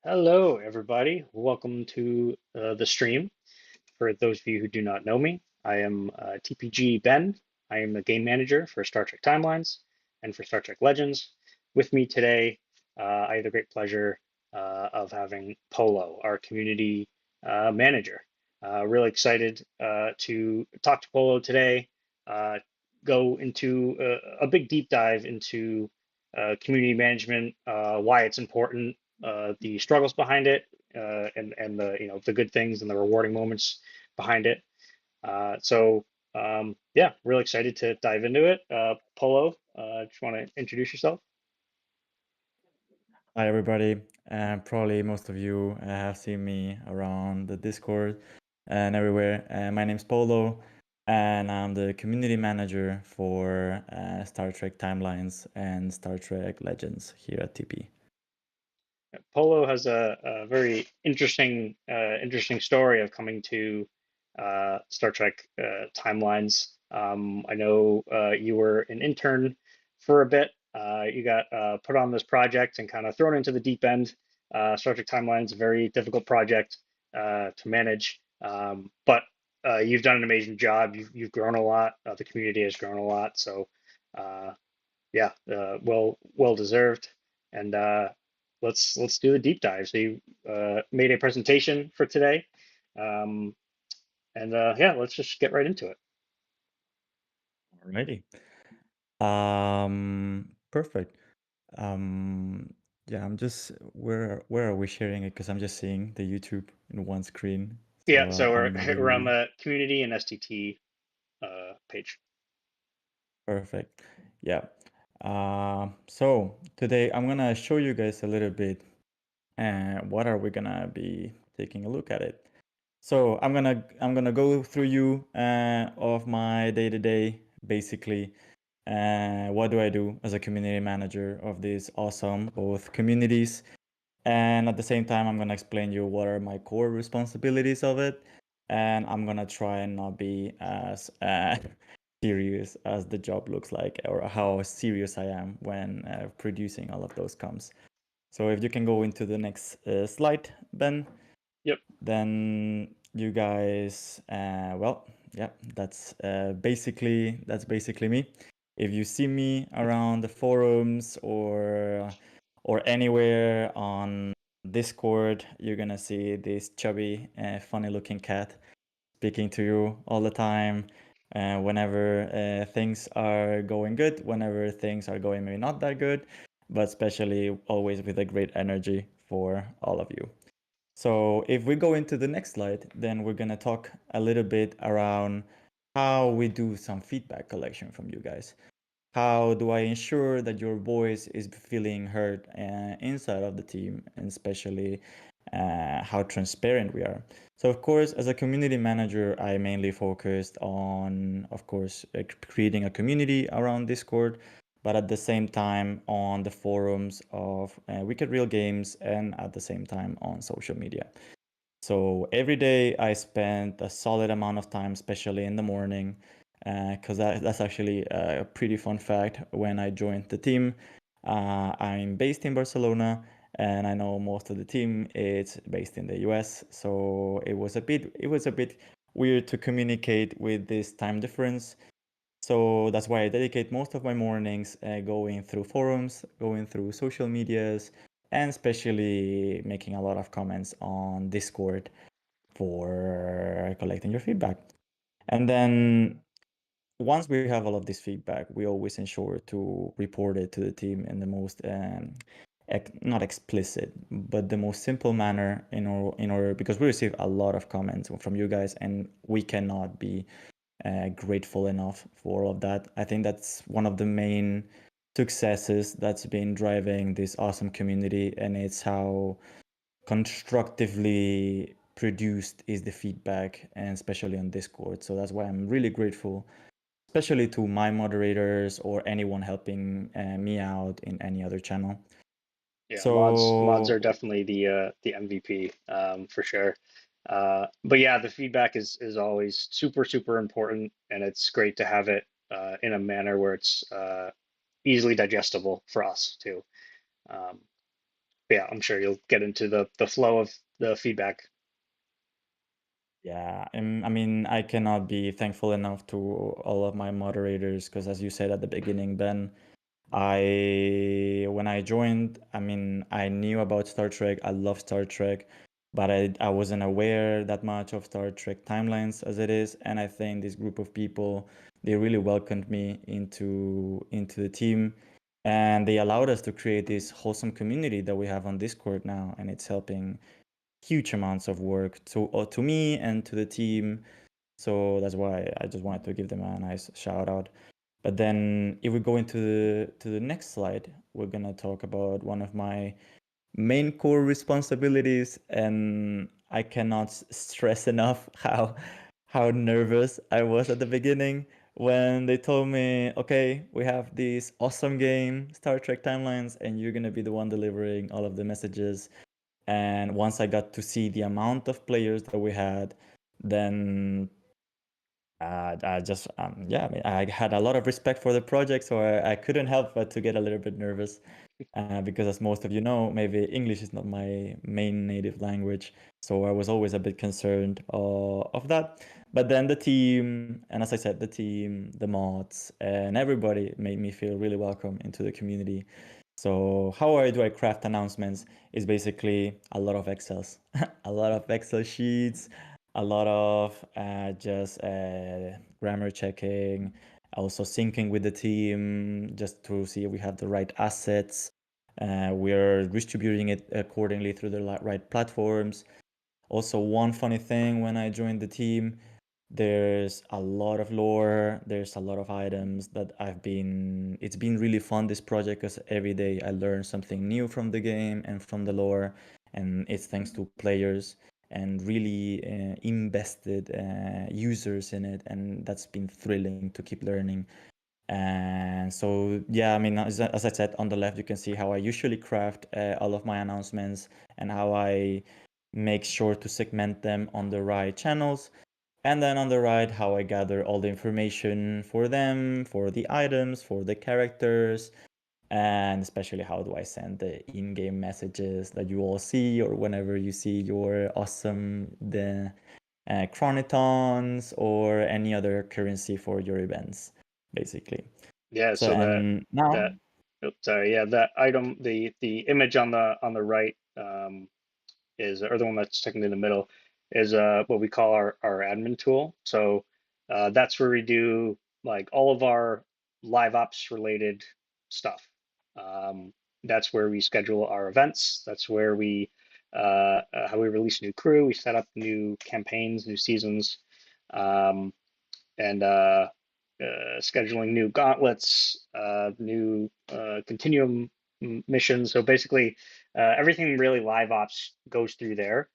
Hello, everybody. Welcome to the stream. For those of you who do not know me, I am TPG Ben. I am the game manager for Star Trek Timelines and for Star Trek Legends. With me today, I have the great pleasure of having Polo, our community manager. Really excited to talk to Polo today, uh, go into a big deep dive into community management, why it's important, the struggles behind it, and the the good things and the rewarding moments behind it. Yeah, really excited to dive into it. Polo, just want to introduce yourself? Hi, everybody. Probably most of you have seen me around the Discord and everywhere. My name's Polo, and I'm the community manager for Star Trek Timelines and Star Trek Legends here at TP. Polo has a very interesting story of coming to Star Trek timelines. I know you were an intern for a bit. You got put on this project and kind of thrown into the deep end. Star Trek Timelines, a very difficult project to manage, but you've done an amazing job. You've grown a lot. The community has grown a lot. So uh, yeah, well deserved. And let's do a deep dive. So you made a presentation for today, um, and yeah, let's just get right into it. Alrighty. Perfect. Yeah, I'm just where are we sharing it? Because I'm just seeing the YouTube in one screen, Yeah, so so we're I'm not we're on really the community and STT page. perfect. Yeah. So today I'm gonna show you guys a little bit and what are we gonna be taking a look at it. So I'm gonna go through you of my day to day basically. What do I do as a community manager of these awesome both communities, and at the same time I'm gonna explain you what are my core responsibilities of it, and I'm gonna try and not be as serious as the job looks like or how serious I am when producing all of those comms. So if you can go into the next slide, Ben, Yep. then you guys, well, yeah, that's basically me. If you see me around the forums or anywhere on Discord, you're gonna see this chubby, funny-looking cat speaking to you all the time. Whenever things are going good, whenever things are going maybe not that good, but especially always with a great energy for all of you. So if we go into the next slide, then we're gonna talk a little bit around how we do some feedback collection from you guys. How do I ensure that your voice is feeling heard inside of the team, and especially how transparent we are? So, of course, as a community manager, I mainly focused on, of course, creating a community around Discord, but at the same time on the forums of Wicked Real Games and at the same time on social media. So every day I spent a solid amount of time, especially in the morning, because that's actually a pretty fun fact. When I joined the team, I'm based in Barcelona, and I know most of the team is based in the US. So it was a bit weird to communicate with this time difference. So that's why I dedicate most of my mornings going through forums, going through social medias, and especially making a lot of comments on Discord for collecting your feedback. And then once we have all of this feedback, we always ensure to report it to the team in the most not explicit, but the most simple manner in order because we receive a lot of comments from you guys, and we cannot be grateful enough for all of that. I think that's one of the main successes that's been driving this awesome community, and it's how constructively produced is the feedback, and especially on Discord. So that's why I'm really grateful, especially to my moderators or anyone helping me out in any other channel. Yeah, mods are So definitely the MVP for sure. But yeah, the feedback is always super important, and it's great to have it in a manner where it's easily digestible for us too. Um, yeah, I'm sure you'll get into the flow of the feedback. Yeah, I mean, I cannot be thankful enough to all of my moderators because, as you said at the beginning, Ben, when I joined, I mean, I knew about Star Trek. I love Star Trek, but I wasn't aware that much of Star Trek timelines as it is. And I think this group of people, they really welcomed me into the team, and they allowed us to create this wholesome community that we have on Discord now, and it's helping huge amounts of work to me and to the team. So that's why I just wanted to give them a nice shout out. But then if we go into the next slide, we're gonna talk about one of my main core responsibilities, and I cannot stress enough how nervous I was at the beginning when they told me, okay, we have this awesome game, Star Trek Timelines, and you're gonna be the one delivering all of the messages. And once I got to see the amount of players that we had, then I just yeah, I mean, I had a lot of respect for the project, so I couldn't help but to get a little bit nervous because, as most of you know, maybe English is not my main native language, so I was always a bit concerned of that. But then the team, and as I said, the team, the mods, and everybody made me feel really welcome into the community. So how do I craft announcements is basically a lot of Excels, a lot of Excel sheets, a lot of just grammar checking, also syncing with the team just to see if we have the right assets. We're distributing it accordingly through the right platforms. Also, one funny thing when I joined the team, there's a lot of lore, there's a lot of items that it's been really fun this project because every day I learn something new from the game and from the lore, and it's thanks to players and really invested users in it, and that's been thrilling to keep learning. And so, yeah, I mean, as I said, on the left, you can see how I usually craft all of my announcements and how I make sure to segment them on the right channels. And then on the right, how I gather all the information for them, for the items, for the characters, and especially how do I send the in-game messages that you all see, or whenever you see your awesome the chronitons or any other currency for your events, basically. Yeah, So so and now, that oops, sorry, yeah, that item, the image on the right, is, or the one that's technically in the middle, is what we call our admin tool. So that's where we do like all of our live ops related stuff. Um, that's where we schedule our events. That's where we how we release new crew. We set up new campaigns, new seasons. Um, and scheduling new gauntlets, new continuum missions. So basically, everything really live ops goes through there.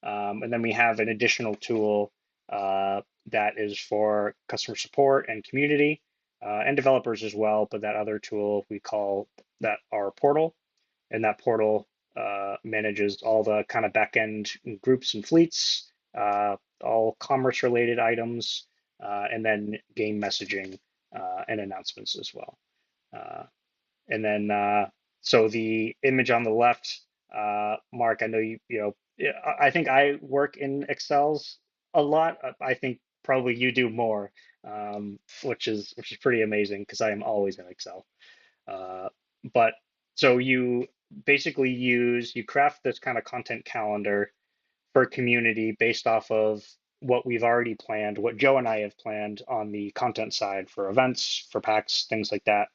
And then we have an additional tool that is for customer support and community and developers as well. But that other tool we call that our portal, and that portal manages all the kind of backend groups and fleets, all commerce related items, and then game messaging and announcements as well. Uh, and then so the image on the left, Mark, I know you know, I think I work in Excels a lot. I think probably you do more, which is pretty amazing because I am always in Excel. Uh, but so you basically you craft this kind of content calendar for community based off of what we've already planned, what Joe and I have planned on the content side for events, for packs, things like that.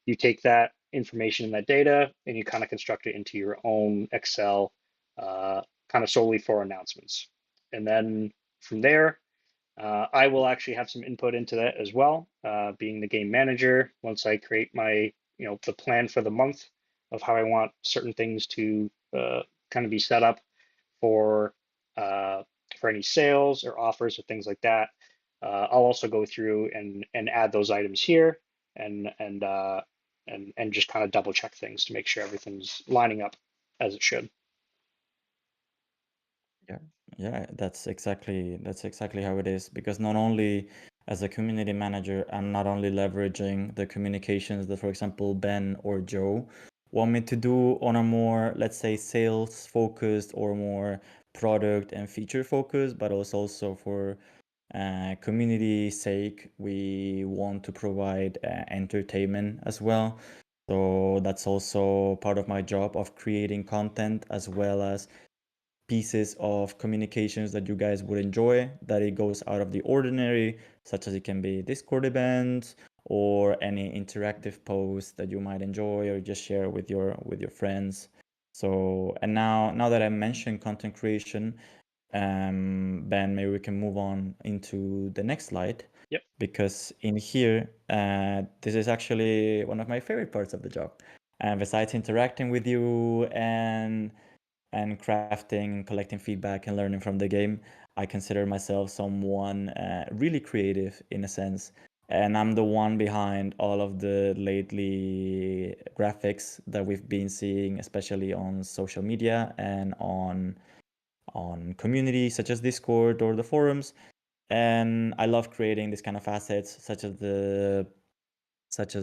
You take that information and that data and you kind of construct it into your own Excel, kind of solely for announcements. And then from there, I will actually have some input into that as well, being the game manager. Once I create my, the plan for the month of how I want certain things to kind of be set up for uh, for any sales or offers or things like that. I'll also go through and add those items here and and uh, and just kind of double check things to make sure everything's lining up as it should. yeah, yeah, that's exactly how it is. Because not only as a community manager, I'm not only leveraging the communications that, for example, Ben or Joe want me to do on a more, let's say, sales focused or more product and feature focused, but also for community sake, we want to provide entertainment as well. So that's also part of my job of creating content as well as pieces of communications that you guys would enjoy, that it goes out of the ordinary, such as it can be Discord events or any interactive post that you might enjoy or just share with your friends. So, and now that I mentioned content creation, Ben, maybe we can move on into the next slide, Yep. because in here, this is actually one of my favorite parts of the job. And besides interacting with you and crafting, collecting feedback, and learning from the game, I consider myself someone really creative in a sense. And I'm the one behind all of the lately graphics that we've been seeing, especially on social media and on communities such as Discord or the forums. And I love creating these kind of assets, such as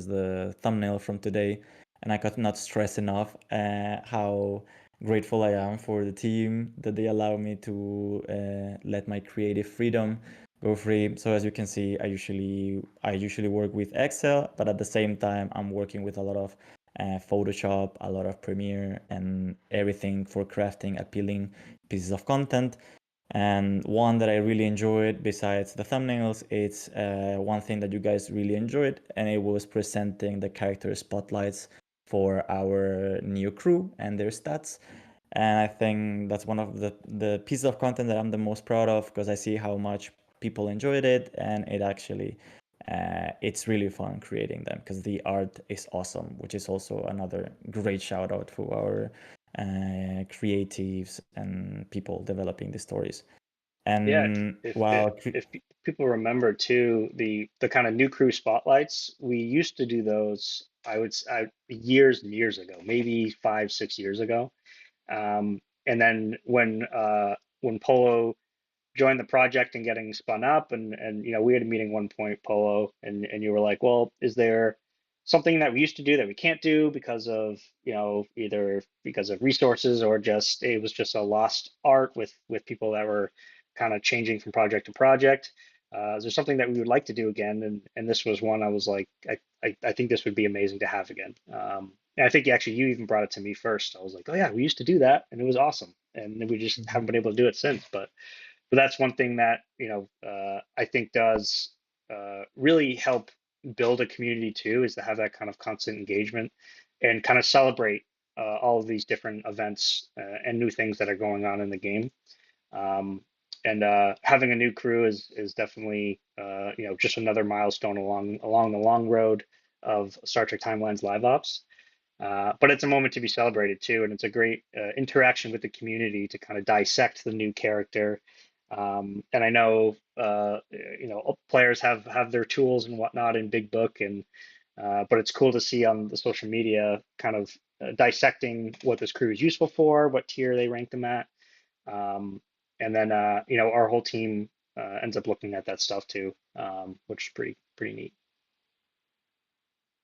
the thumbnail from today. And I could not stress enough how grateful I am for the team that they allow me to let my creative freedom go free. So as you can see, I usually work with Excel, but at the same time, I'm working with a lot of Photoshop, a lot of Premiere, and everything for crafting appealing pieces of content. And one that I really enjoyed, besides the thumbnails, it's one thing that you guys really enjoyed, and it was presenting the character spotlights for our new crew and their stats. And I think that's one of the pieces of content that I'm the most proud of, because I see how much people enjoyed it, and it actually it's really fun creating them because the art is awesome, which is also another great shout out for our creatives and people developing the stories. Yeah, And if while people remember too, the kind of new crew spotlights, we used to do those, years and years ago, maybe 5, 6 years ago. And then when Polo joined the project and getting spun up, and we had a meeting one point, Polo, and you were like, well, is there something that we used to do that we can't do because of either because of resources, or just it was just a lost art with people that were kind of changing from project to project. Is there something that we would like to do again? And this was one I was like, I think this would be amazing to have again. And I think actually you even brought it to me first. I was like, oh yeah, we used to do that and it was awesome, and we just haven't been able to do it since. But that's one thing that I think does really help build a community too, is to have that kind of constant engagement and kind of celebrate all of these different events and new things that are going on in the game. Um, and having a new crew is definitely just another milestone along the long road of Star Trek Timelines live ops. But it's a moment to be celebrated too, and it's a great interaction with the community to kind of dissect the new character. And I know players have their tools and whatnot in Big Book, and but it's cool to see on the social media kind of dissecting what this crew is useful for, what tier they rank them at, um, and then our whole team ends up looking at that stuff too, which is pretty neat.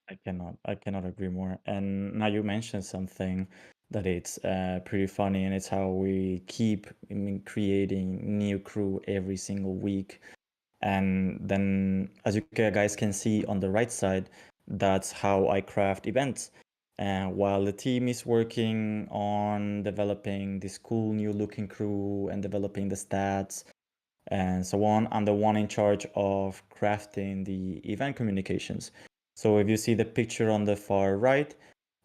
I cannot agree more. And now you mentioned something that it's pretty funny, and it's how we keep, I mean, creating new crew every single week. And then, as you guys can see on the right side, that's how I craft events. And while the team is working on developing this cool new looking crew and developing the stats and so on, I'm the one in charge of crafting the event communications. So if you see the picture on the far right,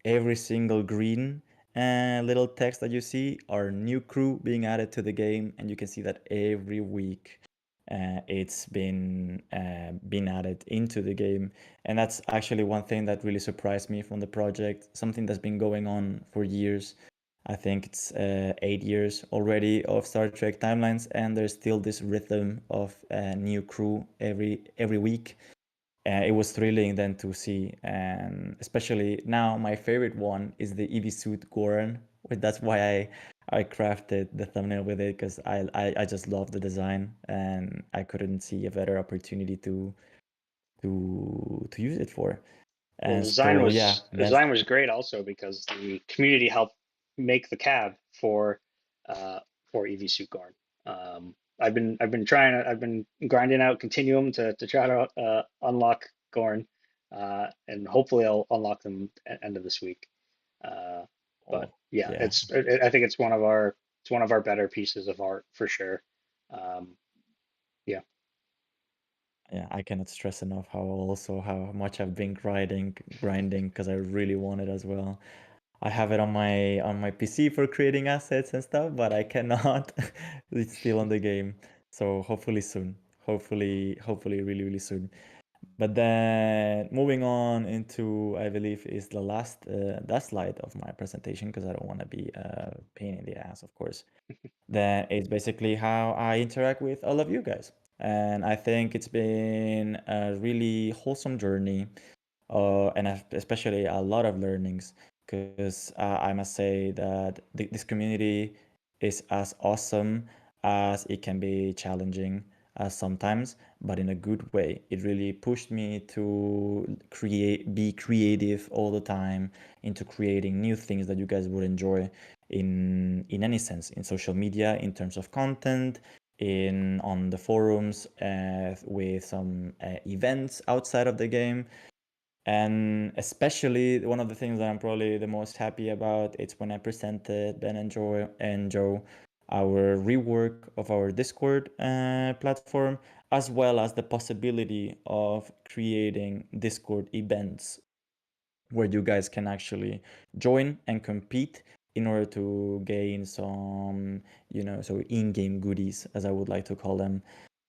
every single green little text that you see are new crew being added to the game, and you can see that every week it's been added into the game. And that's actually one thing that really surprised me from the project, something that's been going on for years. I think it's 8 years already of Star Trek Timelines, and there's still this rhythm of new crew every week. It was thrilling then to see, and especially now my favorite one is the EV suit Goran. That's why I crafted the thumbnail with it, because I just love the design, and I couldn't see a better opportunity to use it for. Well, And so yeah, that's design was great also because the community helped make the cab uh, for EV Suit Gorn. I've been grinding out Continuum to try to unlock Gorn, and hopefully I'll unlock them at end of this week. Uh, but oh yeah, yeah. I think it's one of our better pieces of art for sure. Um, yeah. Yeah, I cannot stress enough how much I've been grinding because I really want it as well. I have it on my PC for creating assets and stuff, but I cannot. It's still on the game. So hopefully soon. Hopefully really soon. But then moving on into, I believe, is the last slide of my presentation because I don't want to be a pain in the ass, of course. Then it's basically how I interact with all of you guys. And I think it's been a really wholesome journey, and especially a lot of learnings because I must say that this community is as awesome as it can be challenging sometimes, but in a good way. It really pushed me to be creative all the time, into creating new things that you guys would enjoy in any sense, in social media, in terms of content, in on the forums, with some events outside of the game. And especially one of the things that I'm probably the most happy about, it's when I presented Ben and Joe our rework of our Discord platform, as well as the possibility of creating Discord events where you guys can actually join and compete in order to gain some, so in-game goodies, as I would like to call them.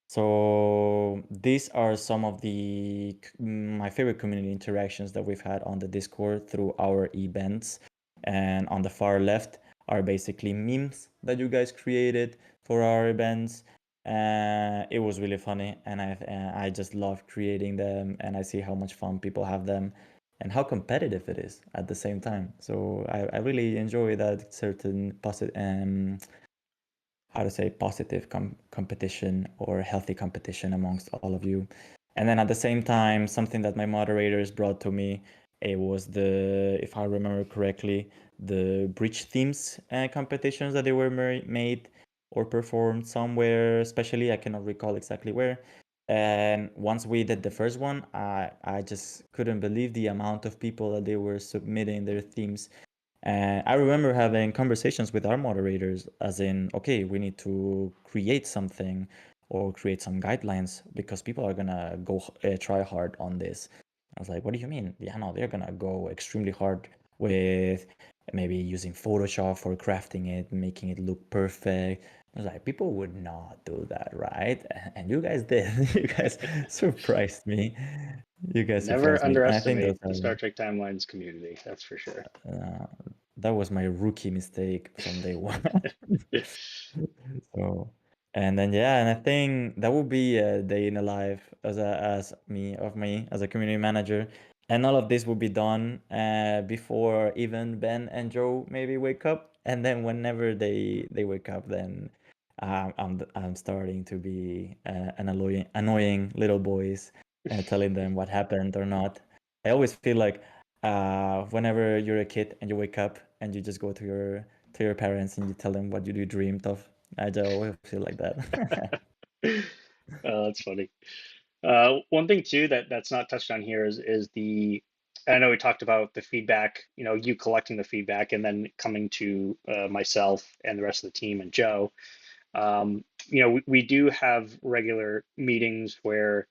So these are some of my favorite community interactions that we've had on the Discord through our events. And on the far left are basically memes that you guys created for our events. It was really funny, and I just love creating them, and I see how much fun people have them, and how competitive it is at the same time. So I really enjoy that certain positive how to say positive competition or healthy competition amongst all of you. And then at the same time, something that my moderators brought to me, it was if I remember correctly, the bridge themes competitions that they were made or performed somewhere, especially I cannot recall exactly where. And once we did the first one, I just couldn't believe the amount of people that they were submitting their themes. And I remember having conversations with our moderators, as in, okay, we need to create something or create some guidelines because people are gonna go try hard on this. I was like, what do you mean? Yeah, no, they're gonna go extremely hard with maybe using Photoshop for crafting it, making it look perfect. I was like, people would not do that, right? And you guys did. You guys surprised me. You guys Never surprised me. And I think those underestimate the are Star Trek Timelines community, that's for sure. uh, that was my rookie mistake from day one. So, and then yeah, and I think that would be a day in the life as me as a community manager, and all of this will be done before even Ben and Joe maybe wake up, and then whenever they wake up, then I'm starting to be an annoying little boys, telling them what happened or not. I always feel like whenever you're a kid and you wake up and you just go to your parents and you tell them what you dreamed of. I just always feel like that. That's funny. One thing too that's not touched on here is the. I know we talked about the feedback. You know, you collecting the feedback and then coming to myself and the rest of the team and Joe. You know, we do have regular meetings where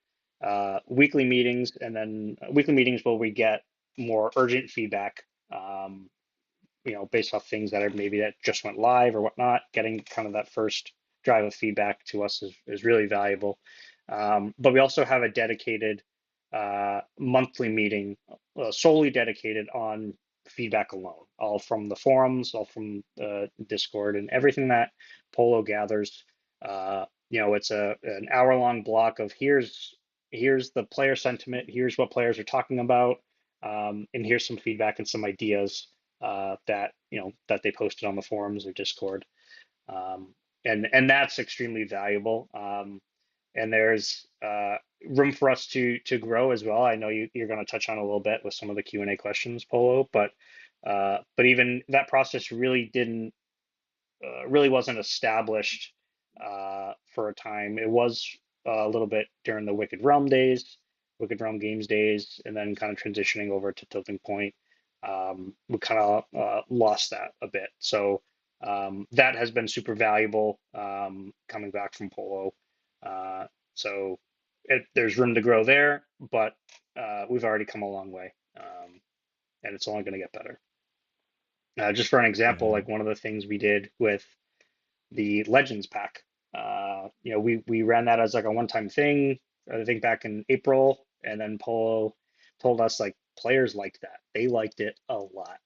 weekly meetings and then weekly meetings where we get more urgent feedback. You know, based off things that are maybe that just went live or whatnot, getting kind of that first drive of feedback to us is really valuable. But we also have a dedicated monthly meeting solely dedicated on feedback alone, all from the forums, all from Discord, and everything that Polo gathers. You know, it's an hour long block of here's the player sentiment, here's what players are talking about, and here's some feedback and some ideas that that they posted on the forums or Discord, um, and that's extremely valuable. And there's room for us to grow as well. I know you're going to touch on a little bit with some of the Q&A questions, Polo, but even that process really wasn't established for a time. It was a little bit during the Wicked Realm days, Wicked Realm Games days, and then kind of transitioning over to Tilting Point. We kind of lost that a bit. So that has been super valuable coming back from Polo. So there's room to grow there, but we've already come a long way, and it's only going to get better. Just for an example, Yeah. like one of the things we did with the Legends pack. We ran that as like a one-time thing, I think back in April, and then Polo told us like players liked that. They liked it a lot.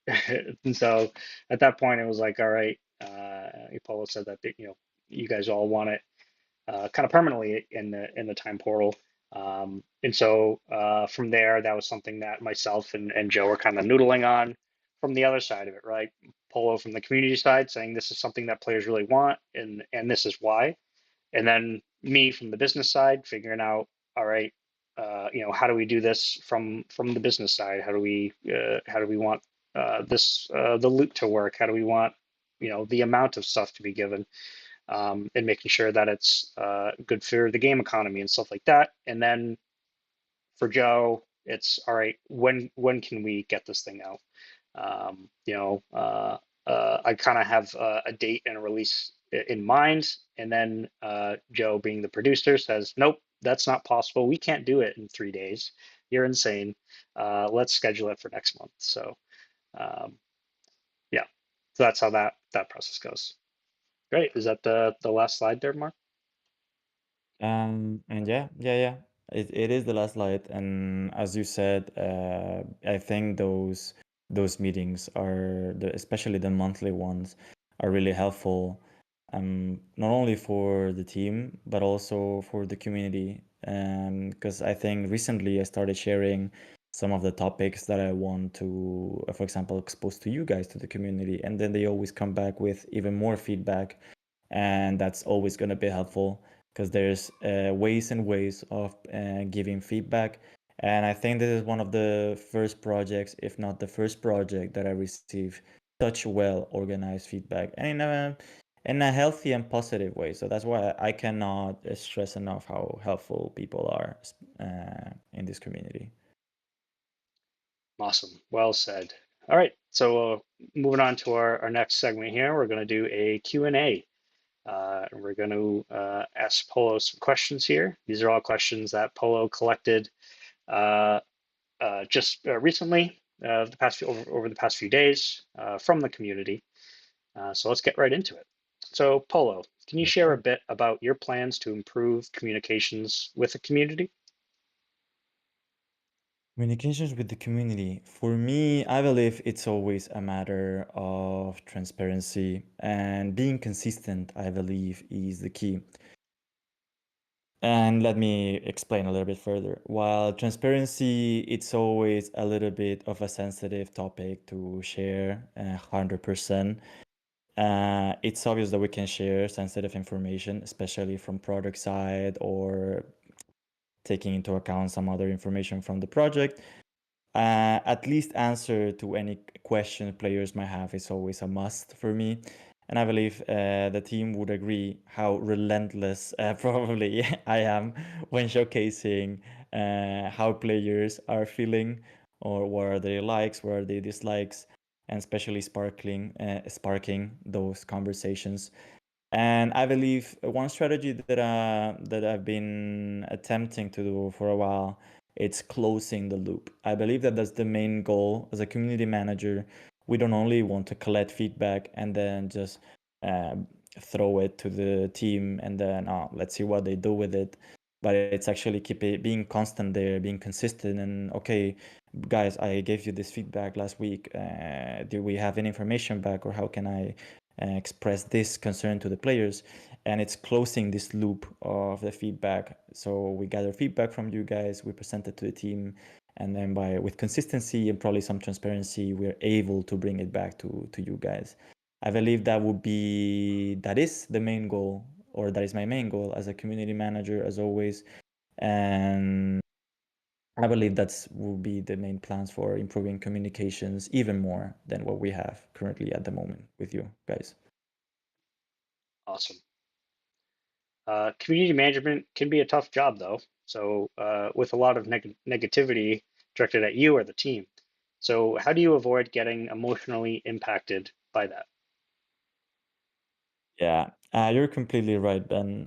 And so at that point it was like, all right, Polo said that you guys all want it kind of permanently in the time portal. And so from there, that was something that myself and Joe were kind of noodling on from the other side of it, right? Polo from the community side saying this is something that players really want and this is why. And then me from the business side figuring out, all right, how do we do this from the business side? How do we want the loot to work? How do we want the amount of stuff to be given? And making sure that it's good for the game economy and stuff like that. And then for Joe, it's all right. When can we get this thing out? I kind of have a date and a release in mind, and then Joe, being the producer, says, "Nope, that's not possible. We can't do it in 3 days. You're insane. Let's schedule it for next month." So um, yeah, so that's how that process goes. Great. Is that the last slide there, Mark? And yeah. It is the last light, and as you said, I think those meetings are especially the monthly ones are really helpful, not only for the team but also for the community. Because I think recently I started sharing some of the topics that I want to, for example, expose to you guys, to the community, and then they always come back with even more feedback, and that's always going to be helpful because there's ways and ways of giving feedback. And I think this is one of the first projects, if not the first project, that I receive such well organized feedback, and in a healthy and positive way. So that's why I cannot stress enough how helpful people are in this community. Awesome. Well said. All right. So moving on to our next segment here, we're going to do a Q&A. And we're going to ask Polo some questions here. These are all questions that Polo collected uh, just recently, over the past few days from the community. So let's get right into it. So Polo, can you share a Okay. bit about your plans to improve communications with the community? Communications with the community. For me, I believe it's always a matter of transparency, and being consistent, I believe, is the key. And let me explain a little bit further. While transparency, it's always a little bit of a sensitive topic to share 100%. It's obvious that we can share sensitive information, especially from product side or taking into account some other information from the project. At least answer to any question players might have is always a must for me. And I believe the team would agree how relentless probably I am when showcasing how players are feeling, or what are their likes, what are their dislikes, and especially sparking those conversations. And I believe one strategy that I've been attempting to do for a while, it's closing the loop. I believe that that's the main goal as a community manager. We don't only want to collect feedback and then just uh, throw it to the team and then let's see what they do with it. But it's actually keep it being constant there, being consistent, and okay, guys, I gave you this feedback last week. Do we have any information back, or how can I express this concern to the players? And it's closing this loop of the feedback. So we gather feedback from you guys, we present it to the team, and then with consistency and probably some transparency, we're able to bring it back to you guys. I believe that is the main goal, or that is my main goal as a community manager, as always. And I believe that's will be the main plans for improving communications even more than what we have currently at the moment with you guys. Awesome. Community management can be a tough job, though. So, with a lot of negativity directed at you or the team. So, how do you avoid getting emotionally impacted by that? Yeah, you're completely right, Ben.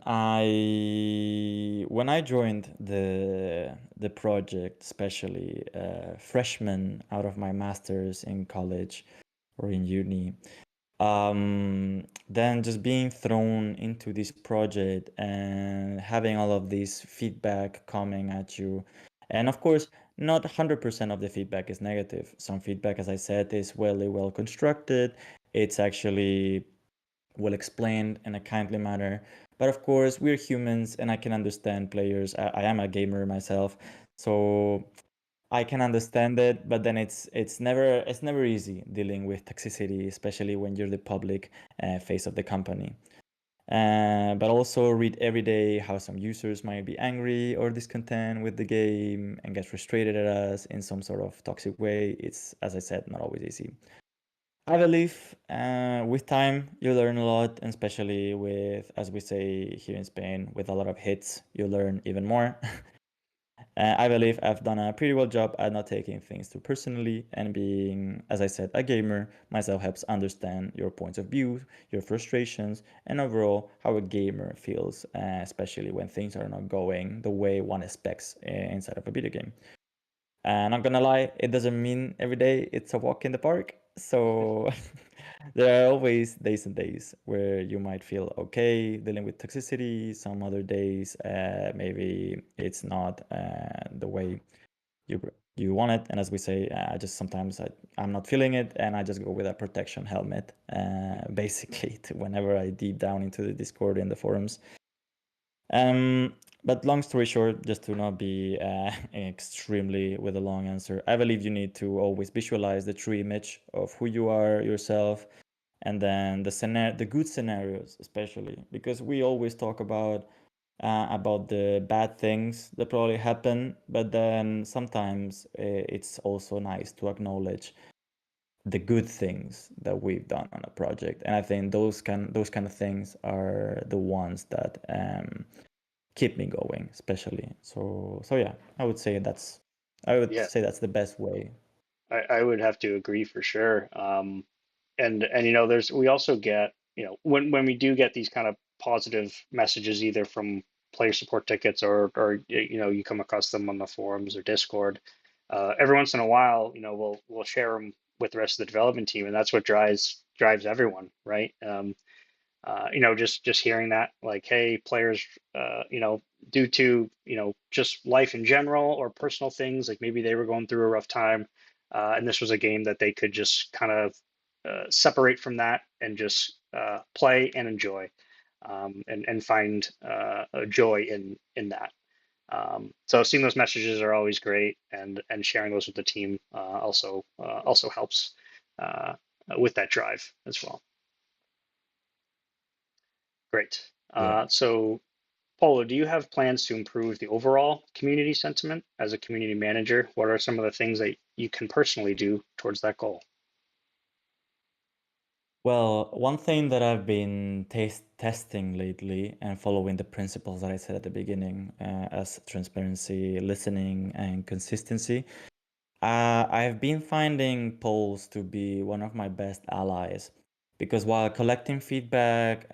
When I joined the project, especially freshman out of my master's in college or in uni, then just being thrown into this project and having all of this feedback coming at you, and of course, not 100% of the feedback is negative. Some feedback, as I said, is well constructed. It's actually well explained in a kindly manner. But of course, we're humans, and I can understand players. I am a gamer myself, so I can understand it. But then it's never easy dealing with toxicity, especially when you're the public face of the company. But also read every day how some users might be angry or discontent with the game and get frustrated at us in some sort of toxic way. It's, as I said, not always easy. I believe with time you learn a lot, and especially with, as we say here in Spain, with a lot of hits, you learn even more. I believe I've done a pretty well job at not taking things too personally and being, as I said, a gamer myself helps understand your points of view, your frustrations, and overall how a gamer feels, especially when things are not going the way one expects inside of a video game. And I'm not gonna lie, it doesn't mean every day it's a walk in the park. So there are always days and days where you might feel okay dealing with toxicity. Some other days, maybe it's not the way you you want it. And as we say, I just sometimes I'm not feeling it, and I just go with a protection helmet, basically, to whenever I deep down into the Discord and the forums. But long story short, just to not be extremely with a long answer, I believe you need to always visualize the true image of who you are yourself, and then the good scenarios, especially because we always talk about the bad things that probably happen, but then sometimes it's also nice to acknowledge the good things that we've done on a project, and I think those kind of things are the ones that keep me going, especially. So yeah, I would Yeah, say that's the best way. I would have to agree for sure. And you know, we also get, you know, when we do get these kind of positive messages, either from player support tickets or you know, you come across them on the forums or Discord. Every once in a while, you know, we'll share them with the rest of the development team, and that's what drives everyone, right? You know, just hearing that, like, hey, players, you know, due to, you know, just life in general or personal things, like maybe they were going through a rough time, and this was a game that they could just kind of separate from that and just play and enjoy, and find a joy in that. So seeing those messages are always great, and sharing those with the team also helps with that drive as well. Great. Yeah. So, Polo, do you have plans to improve the overall community sentiment as a community manager? What are some of the things that you can personally do towards that goal? Well, one thing that I've been testing lately and following the principles that I said at the beginning, as transparency, listening, and consistency. I've been finding polls to be one of my best allies because while collecting feedback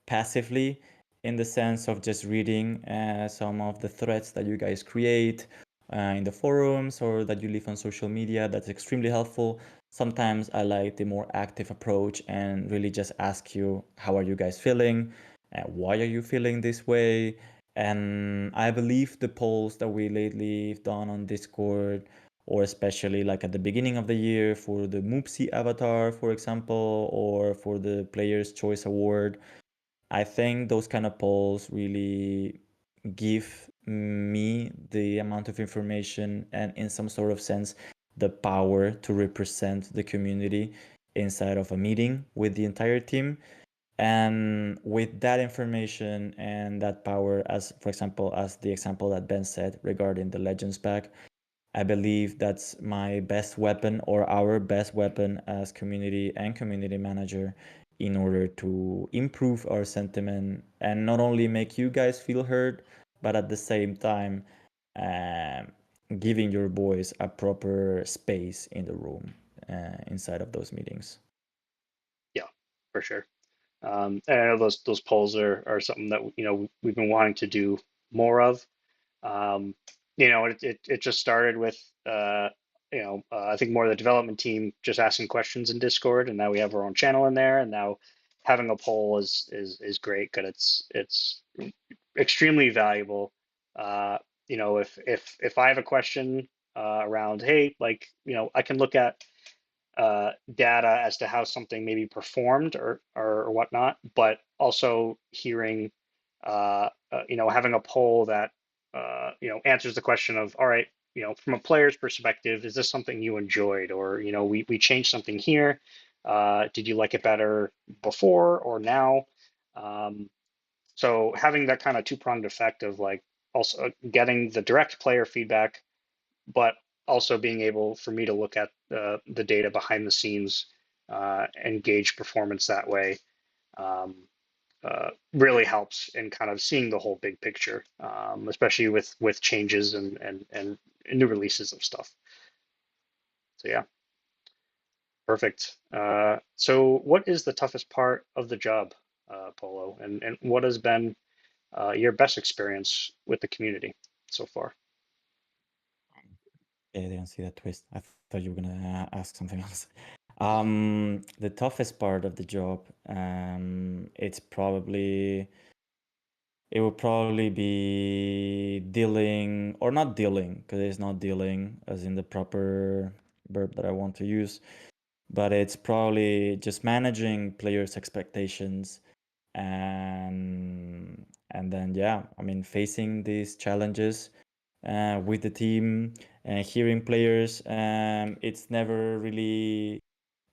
passively, in the sense of just reading some of the threads that you guys create in the forums or that you leave on social media, that's extremely helpful. Sometimes I like the more active approach and really just ask you, how are you guys feeling? Why are you feeling this way? And I believe the polls that we lately done on Discord, or especially like at the beginning of the year for the Moopsy avatar, for example, or for the Player's Choice Award. I think those kind of polls really give me the amount of information and, in some sort of sense, the power to represent the community inside of a meeting with the entire team. And with that information and that power, as for example, as the example that Ben said regarding the Legends pack, I believe that's my best weapon or our best weapon as community and community manager in order to improve our sentiment and not only make you guys feel heard, but at the same time, um, giving your voice a proper space in the room inside of those meetings. Yeah, for sure. And I know those polls are something that we've been wanting to do more of. Um, it just started with I think more of the development team just asking questions in Discord, and now we have our own channel in there, and now having a poll is great because it's extremely valuable. If I have a question around, hey, like I can look at data as to how something maybe performed or whatnot, but also hearing, having a poll that, answers the question of, all right, from a player's perspective, is this something you enjoyed? Or, we changed something here. Did you like it better before or now? Um, so having that kind of two-pronged effect of like also getting the direct player feedback but also being able for me to look at the data behind the scenes and gauge performance that way um, really helps in kind of seeing the whole big picture, especially with changes and new releases of stuff. So yeah, perfect. So what is the toughest part of the job, Polo, and what has been your best experience with the community so far? Yeah, I didn't see that twist. I thought you were gonna ask something else. The toughest part of the job, it will probably be dealing, or not dealing, because it's not dealing as in the proper verb that I want to use, but it's probably just managing players' expectations and then yeah, I mean facing these challenges with the team and hearing players. It's never really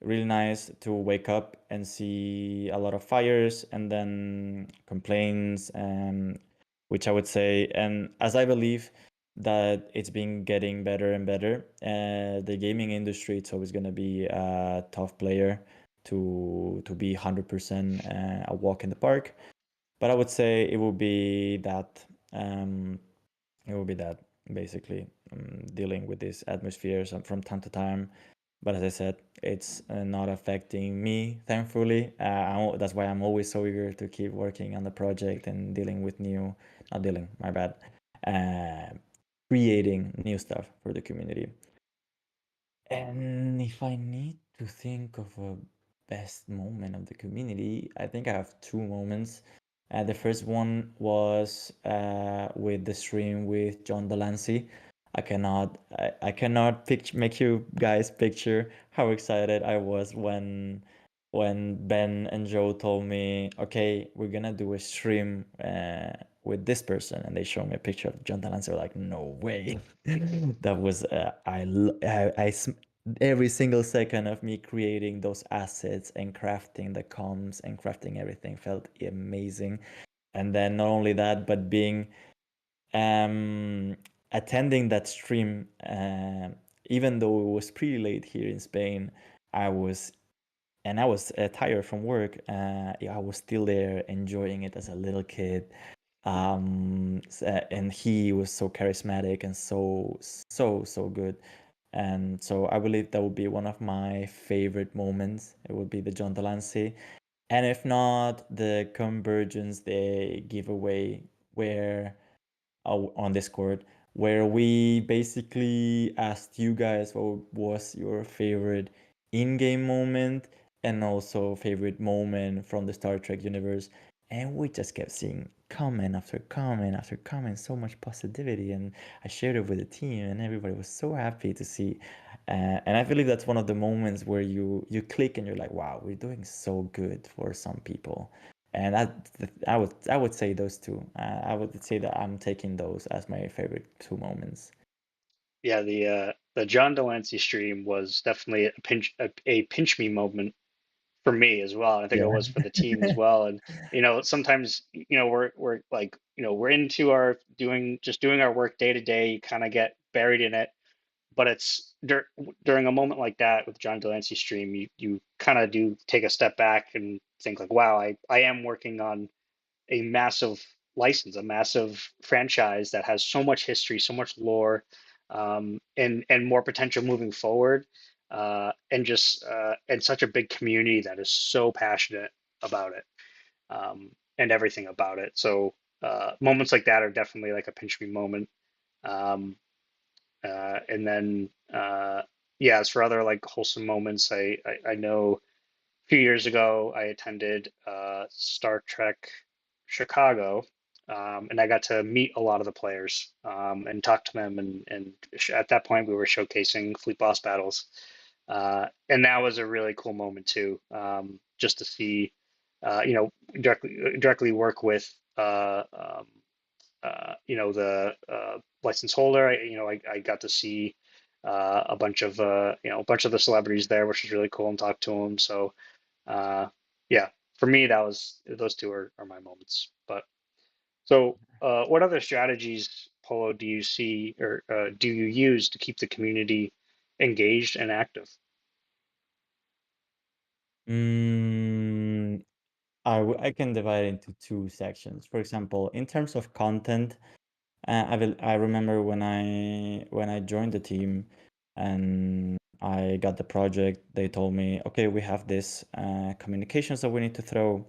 nice to wake up and see a lot of fires and then complaints, which I would say, and as I believe that it's been getting better and better. The gaming industry, it's always going to be a tough player to be 100% a walk in the park. But I would say it will be that. It will be that basically dealing with these atmospheres from time to time. But as I said, it's not affecting me, thankfully. That's why I'm always so eager to keep working on the project and dealing with not dealing, my bad, uh, creating new stuff for the community. And if I need to think of a best moment of the community, I think I have two moments. The first one was with the stream with John Delancey. I cannot make you guys picture how excited I was when Ben and Joe told me, okay, we're gonna do a stream with this person, and they showed me a picture of John Delancey. Like, no way. That was every single second of me creating those assets and crafting the comms and crafting everything felt amazing. And then not only that, but being um attending that stream, even though it was pretty late here in Spain, I was I was tired from work. Yeah, I was still there enjoying it as a little kid. And he was so charismatic and so good. And so I believe that would be one of my favorite moments. It would be the John Delancey. And if not, the Convergence Day giveaway where on Discord, where we basically asked you guys what was your favorite in-game moment and also favorite moment from the Star Trek universe. And we just kept seeing comment after comment after comment, so much positivity. And I shared it with the team, and everybody was so happy to see. And I believe that's one of the moments where you click and you're like, wow, we're doing so good for some people. And I would say those two. I would say that I'm taking those as my favorite two moments. Yeah, the John Delancey stream was definitely a pinch me moment for me as well. And I think it Yeah. was for the team as well. And sometimes we're like we're into our doing our work day to day. You kind of get buried in it, but during a moment like that with John Delancey's stream, you kind of do take a step back and think like, wow, I am working on a massive license, a massive franchise that has so much history, so much lore, and more potential moving forward, and such a big community that is so passionate about it, and everything about it. So moments like that are definitely like a pinch me moment. Um, and then yeah, as for other like wholesome moments, I know few years ago, I attended Star Trek Chicago, and I got to meet a lot of the players and talk to them. And at that point, we were showcasing Fleet Boss battles, and that was a really cool moment too, just to see, directly work with the license holder. I got to see a bunch of the celebrities there, which was really cool, and talk to them. So uh, yeah, for me, those two are my moments. But so, what other strategies, Polo, do you see or do you use to keep the community engaged and active? Mm, I can divide into two sections. For example, in terms of content, I remember when I joined the team and I got the project, they told me, okay, we have this communications that we need to throw,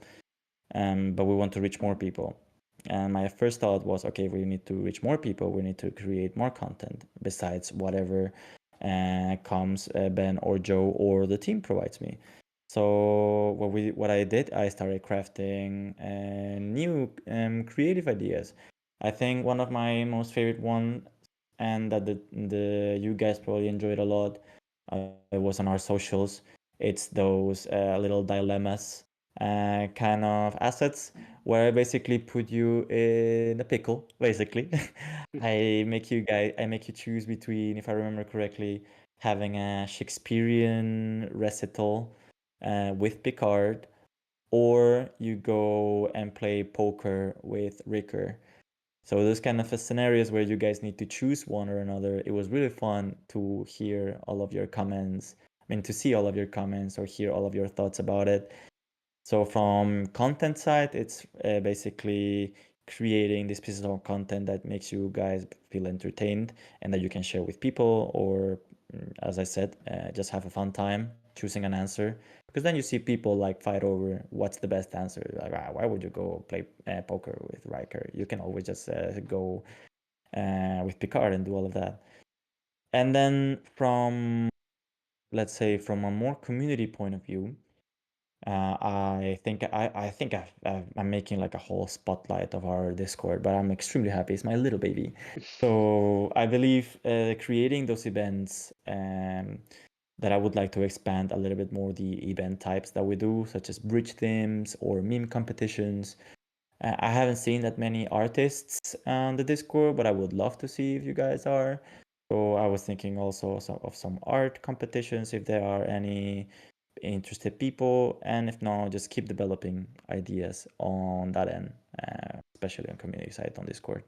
but we want to reach more people. And my first thought was, okay, we need to reach more people. We need to create more content besides whatever comes Ben or Joe or the team provides me. So what I did, I started crafting new creative ideas. I think one of my most favorite one, and that the you guys probably enjoyed a lot, was on our socials. It's those little dilemmas kind of assets where I basically put you in a pickle, basically. I make you choose between, if I remember correctly, having a Shakespearean recital with Picard, or you go and play poker with Ricker. So those kind of scenarios where you guys need to choose one or another, it was really fun to hear all of your comments. I mean, to see all of your comments or hear all of your thoughts about it. So from content side, it's basically creating these pieces of content that makes you guys feel entertained and that you can share with people, or as I said, just have a fun time choosing an answer. Because then you see people like fight over what's the best answer. Like, why would you go play poker with Riker? You can always just go with Picard and do all of that. And then let's say, from a more community point of view, I think I'm making like a whole spotlight of our Discord, but I'm extremely happy. It's my little baby. So I believe creating those events that I would like to expand a little bit more the event types that we do, such as bridge themes or meme competitions. I haven't seen that many artists on the Discord, but I would love to see if you guys are. So I was thinking also of some art competitions if there are any interested people, and if not, just keep developing ideas on that end, especially on community side on Discord.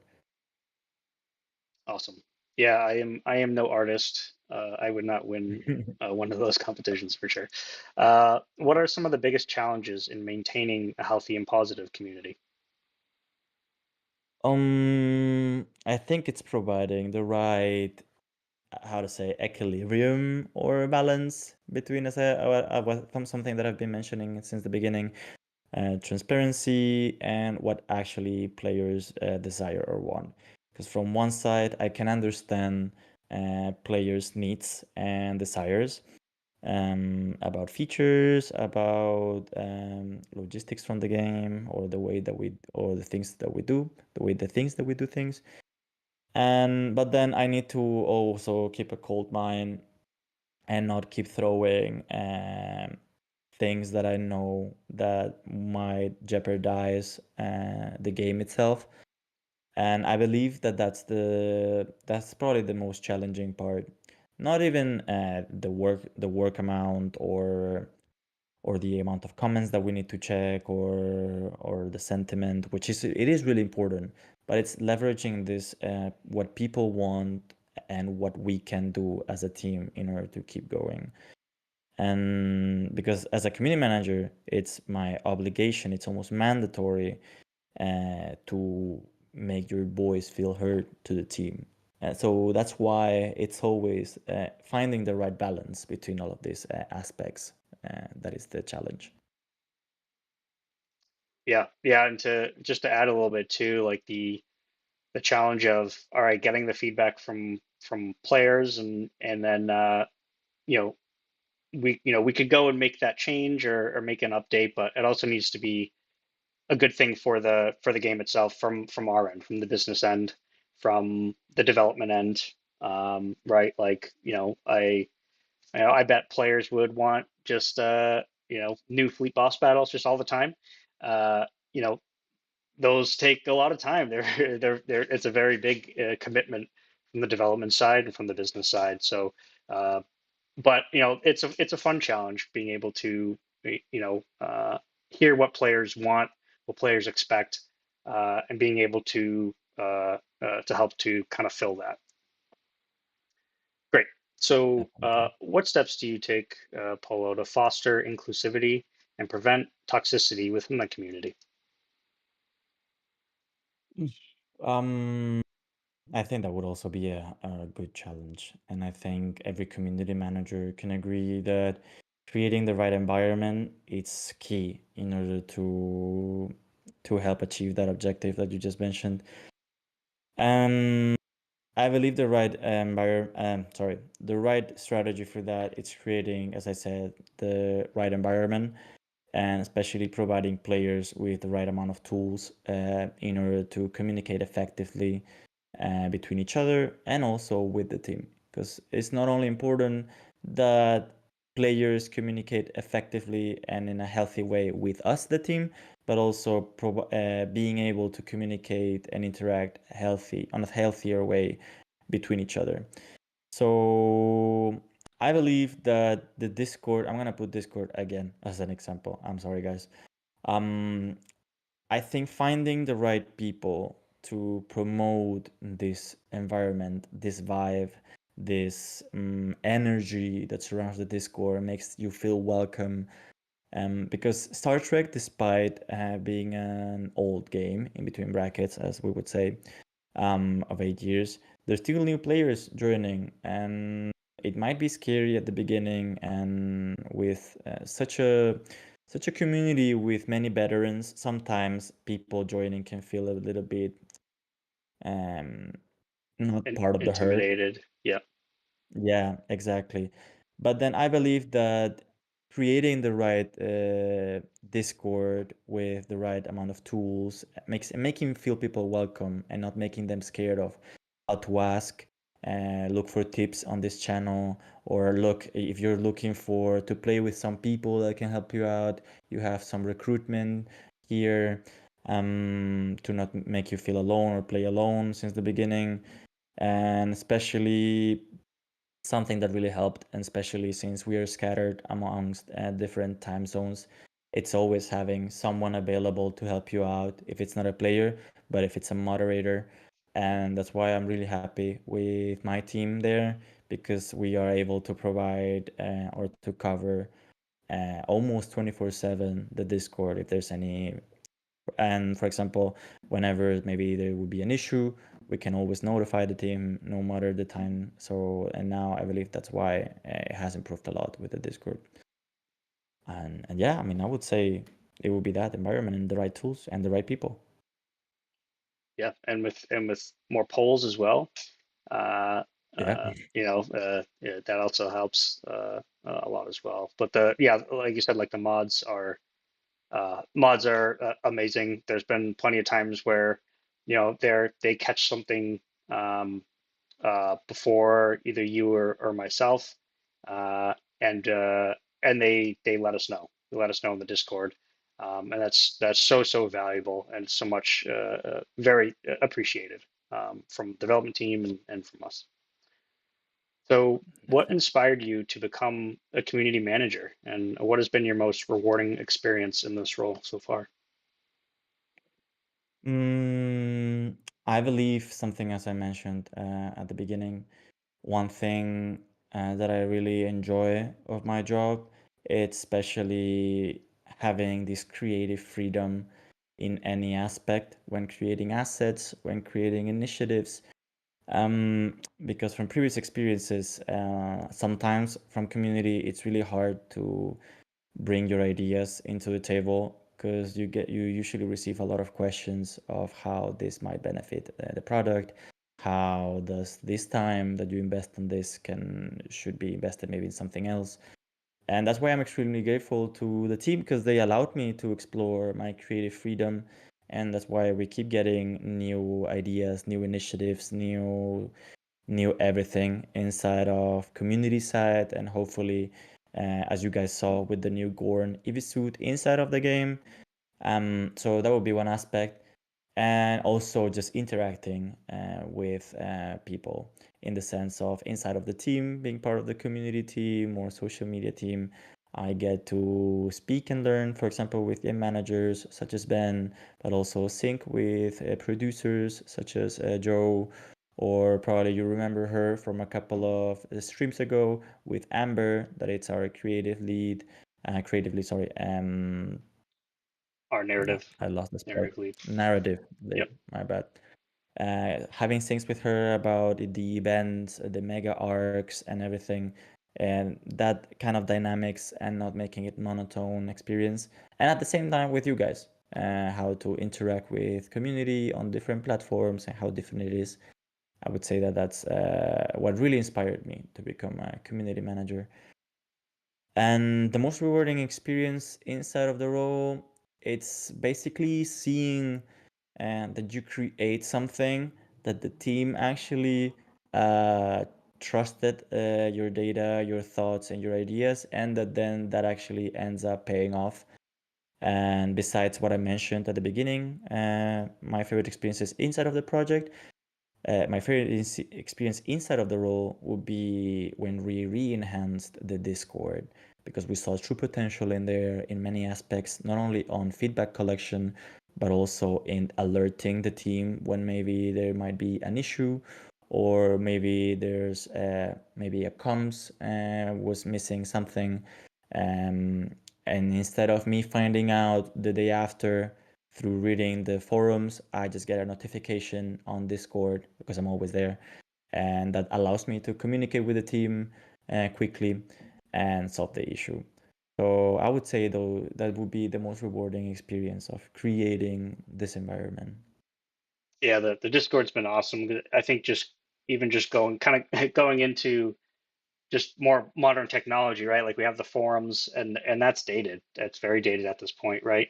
Awesome. Yeah, I am no artist. I would not win one of those competitions for sure. What are some of the biggest challenges in maintaining a healthy and positive community? I think it's providing the right, how to say, equilibrium or balance between, as something that I've been mentioning since the beginning, transparency and what actually players desire or want. Because from one side, I can understand players' needs and desires about features, about logistics from the game, or the way that or the things that we do, the things that we do things. And but then I need to also keep a cold mind and not keep throwing things that I know that might jeopardize the game itself. And I believe that that's probably the most challenging part. Not even the work amount, or or the amount of comments that we need to check, or the sentiment, which is it is really important. But it's leveraging this what people want and what we can do as a team in order to keep going. And because as a community manager, it's my obligation, it's almost mandatory to make your voice feel heard to the team. So that's why it's always finding the right balance between all of these aspects. That is the challenge. Yeah, yeah, and to just to add a little bit too, like the challenge of all right, getting the feedback from players and then you know we could go and make that change or make an update, but it also needs to be a good thing for the game itself from our end, from the business end, from the development end, right? Like I bet players would want just new fleet boss battles just all the time. Uh, you know those take a lot of time. They're it's a very big commitment from the development side and from the business side. So, uh, but it's a fun challenge being able to hear what players want, what players expect, and being able to help to kind of fill that. Great. So, Definitely. what steps do you take, Polo, to foster inclusivity and prevent toxicity within the community? Um, I think that would also be a good challenge. And I think every community manager can agree that creating the right environment is key in order to help achieve that objective that you just mentioned. Um, I believe the right strategy for that is creating, as I said, the right environment, and especially providing players with the right amount of tools in order to communicate effectively between each other and also with the team. Because it's not only important that players communicate effectively and in a healthy way with us, the team, but also being able to communicate and interact healthy on a healthier way between each other. So I believe that the Discord, I'm gonna put Discord again as an example. I'm sorry, guys. Um, I think finding the right people to promote this environment, this vibe, this energy that surrounds the Discord makes you feel welcome. Because Star Trek, despite being an old game, in between brackets, as we would say, of 8 years, there's still new players joining, and it might be scary at the beginning. And with such a community with many veterans, sometimes people joining can feel a little bit um, not part of the herd. Intimidated. Yeah. Yeah, exactly. But then I believe that creating the right Discord with the right amount of tools making feel people welcome and not making them scared of how to ask. Look for tips on this channel, or look if you're looking for to play with some people that can help you out. You have some recruitment here to not make you feel alone or play alone since the beginning, and especially something that really helped, and especially since we are scattered amongst different time zones, it's always having someone available to help you out if it's not a player, but if it's a moderator. And that's why I'm really happy with my team there, because we are able to provide or to cover almost 24/7 the Discord if there's any. And for example, whenever maybe there would be an issue, we can always notify the team no matter the time. So, and now I believe that's why it has improved a lot with the Discord. And yeah, I mean, I would say it would be that environment and the right tools and the right people. Yeah, and with more polls as well. Uh, Yeah. yeah, that also helps a lot as well. But the yeah, like you said, like the mods are amazing. There's been plenty of times where they catch something um, before either you or myself, uh, and they let us know. They let us know in the Discord, and that's so valuable and so much very appreciated from development team and from us. So, what inspired you to become a community manager, and what has been your most rewarding experience in this role so far? Mm, I believe something, as I mentioned at the beginning, one thing that I really enjoy of my job, it's especially having this creative freedom in any aspect when creating assets, when creating initiatives. Because from previous experiences, sometimes from community, it's really hard to bring your ideas into the table because you usually receive a lot of questions of how this might benefit the product, how does this time that you invest in this can should be invested maybe in something else. And that's why I'm extremely grateful to the team because they allowed me to explore my creative freedom. And that's why we keep getting new ideas, new initiatives, new everything inside of community side, and hopefully as you guys saw with the new Gorn Eevee suit inside of the game. So that would be one aspect, and also just interacting with people in the sense of inside of the team, being part of the community team or social media team. I get to speak and learn, for example, with game managers such as Ben, but also sync with producers such as Joe, or probably you remember her from a couple of streams ago with Amber, that it's our creative lead, creatively, sorry, Our no, narrative, I lost the spell. narrative lead. Narrative Yep. lead, my bad. Having things with her about the events, the mega arcs, and everything, and that kind of dynamics, and not making it monotone experience. And at the same time with you guys, how to interact with community on different platforms and how different it is. I would say that that's what really inspired me to become a community manager. And the most rewarding experience inside of the role, it's basically seeing that you create something that the team actually uh, trusted your data, your thoughts, and your ideas, and that then that actually ends up paying off. And besides what I mentioned at the beginning, my favorite experiences inside of the project, my favorite experience inside of the role would be when we re-enhanced the Discord, because we saw true potential in there in many aspects, not only on feedback collection, but also in alerting the team when maybe there might be an issue, or maybe there's maybe a comms was missing something. Um, and instead of me finding out the day after through reading the forums, I just get a notification on Discord because I'm always there, and that allows me to communicate with the team quickly and solve the issue. So I would say though that would be the most rewarding experience of creating this environment. Yeah, the Discord's been awesome. I think just even just going kind of going into just more modern technology, right? Like we have the forums, and that's dated. That's very dated at this point, right?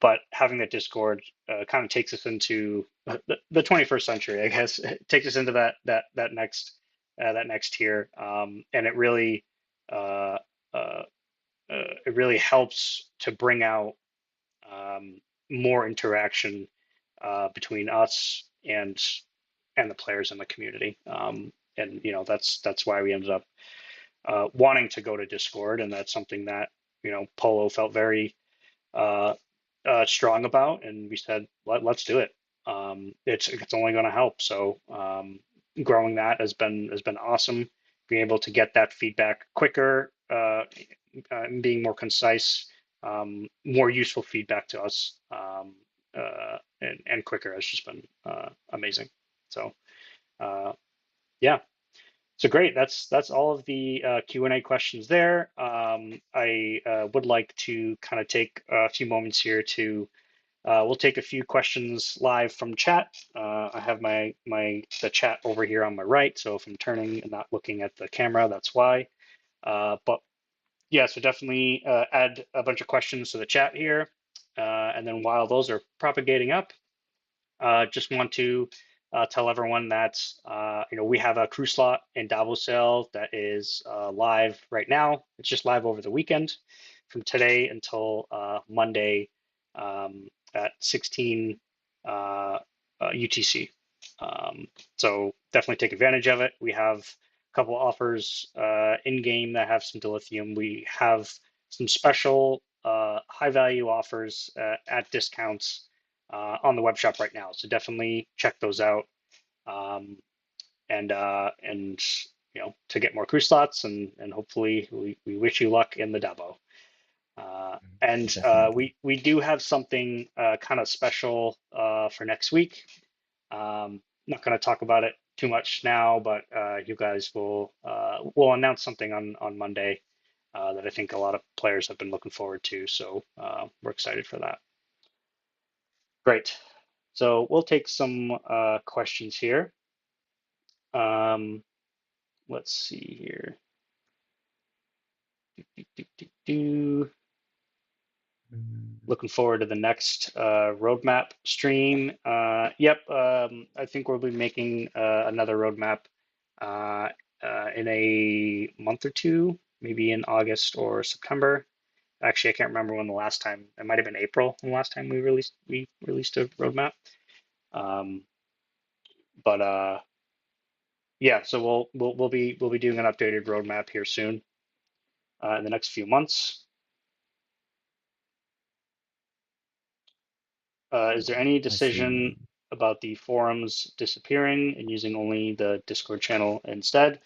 But having that Discord kind of takes us into the 21st century, I guess. It takes us into that next tier, and uh, uh, it really helps to bring out um, more interaction between us and the players in the community. And that's why we ended up wanting to go to Discord, and that's something that Polo felt very uh, strong about, and we said let's do it. It's only going to help. So growing that has been awesome. Being able to get that feedback quicker, and being more concise, more useful feedback to us, and quicker has just been amazing. So yeah. So great. That's all of the Q&A questions there. I would like to kind of take a few moments here to we'll take a few questions live from chat. I have the chat over here on my right, so if I'm turning and not looking at the camera, that's why. But yeah, so definitely add a bunch of questions to the chat here, and then while those are propagating up, just want to tell everyone that we have a crew slot in Davosel that is live right now. It's just live over the weekend from today until Monday at 16 UTC. So definitely take advantage of it. We have couple offers in game that have some dilithium. We have some special high value offers at discounts on the web shop right now. So definitely check those out. Um, and to get more crew slots and hopefully we wish you luck in the Dabo. And Definitely. we do have something kind of special for next week. Not going to talk about it too much now, but you guys will announce something on Monday that I think a lot of players have been looking forward to. So we're excited for that. Great. So we'll take some questions here. Um, let's see here. Do, do, do. Mm. Looking forward to the next roadmap stream. Yep, I think we'll be making another roadmap uh, in a month or two, maybe in August or September. Actually, I can't remember when the last time. It might have been April the last time we released a roadmap. Um, but yeah, so we'll be doing an updated roadmap here soon in the next few months. Is there any I see. decision about the forums disappearing and using only the Discord channel instead?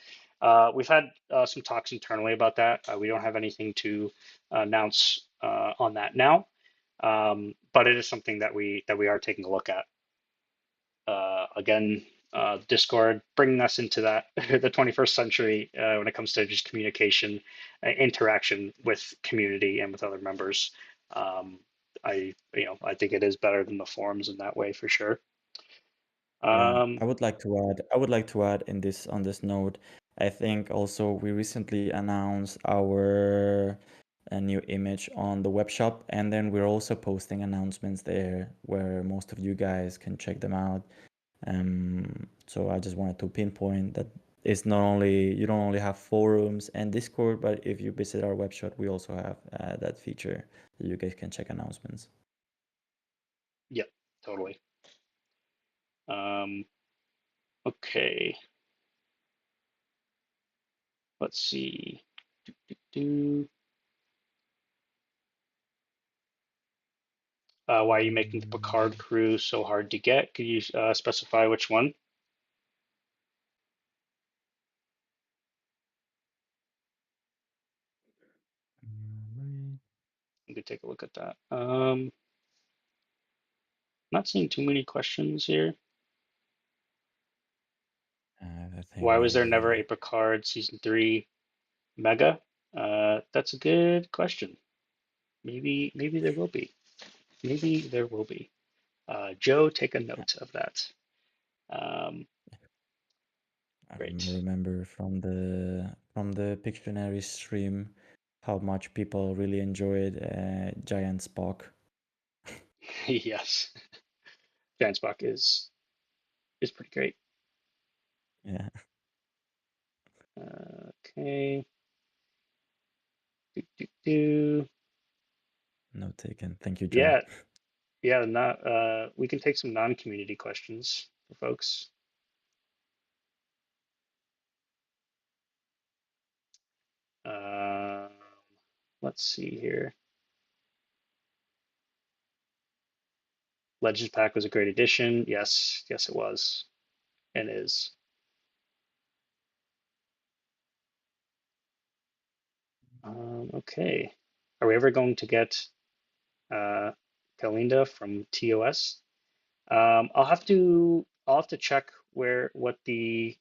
We've had some talks internally about that. We don't have anything to announce on that now, but it is something that we are taking a look at. Again, Discord bringing us into that the 21st century when it comes to just communication, interaction with community and with other members. Um, I think it is better than the forums in that way for sure. Yeah, Um, I would like to add in this on this note, I think also we recently announced our new image on the web shop, and then we're also posting announcements there where most of you guys can check them out. So I just wanted to pinpoint that it's not only you don't only have forums and Discord, but if you visit our web shop, we also have that feature that you guys can check announcements. yep, totally. Um, okay, let's see. Do, why are you making the Picard crew so hard to get? Could you specify which one? We could take a look at that. Not seeing too many questions here. I think Why was there never we a Picard season three mega? That's a good question. Maybe there will be. Maybe there will be. Joe, take a note of that. Um, I great. remember from the Pictionary stream how much people really enjoyed Giant Spock. Yes, Fanspock is pretty great. Yeah, Okay. Do, do, do. no taken. Thank you, Joe. Yeah, yeah. Not. We can take some non-community questions for folks. Um, let's see here. Legends Pack was a great addition. Yes, yes, it was and is. Okay. Are we ever going to get uh, Kalinda from TOS? I'll have to check what the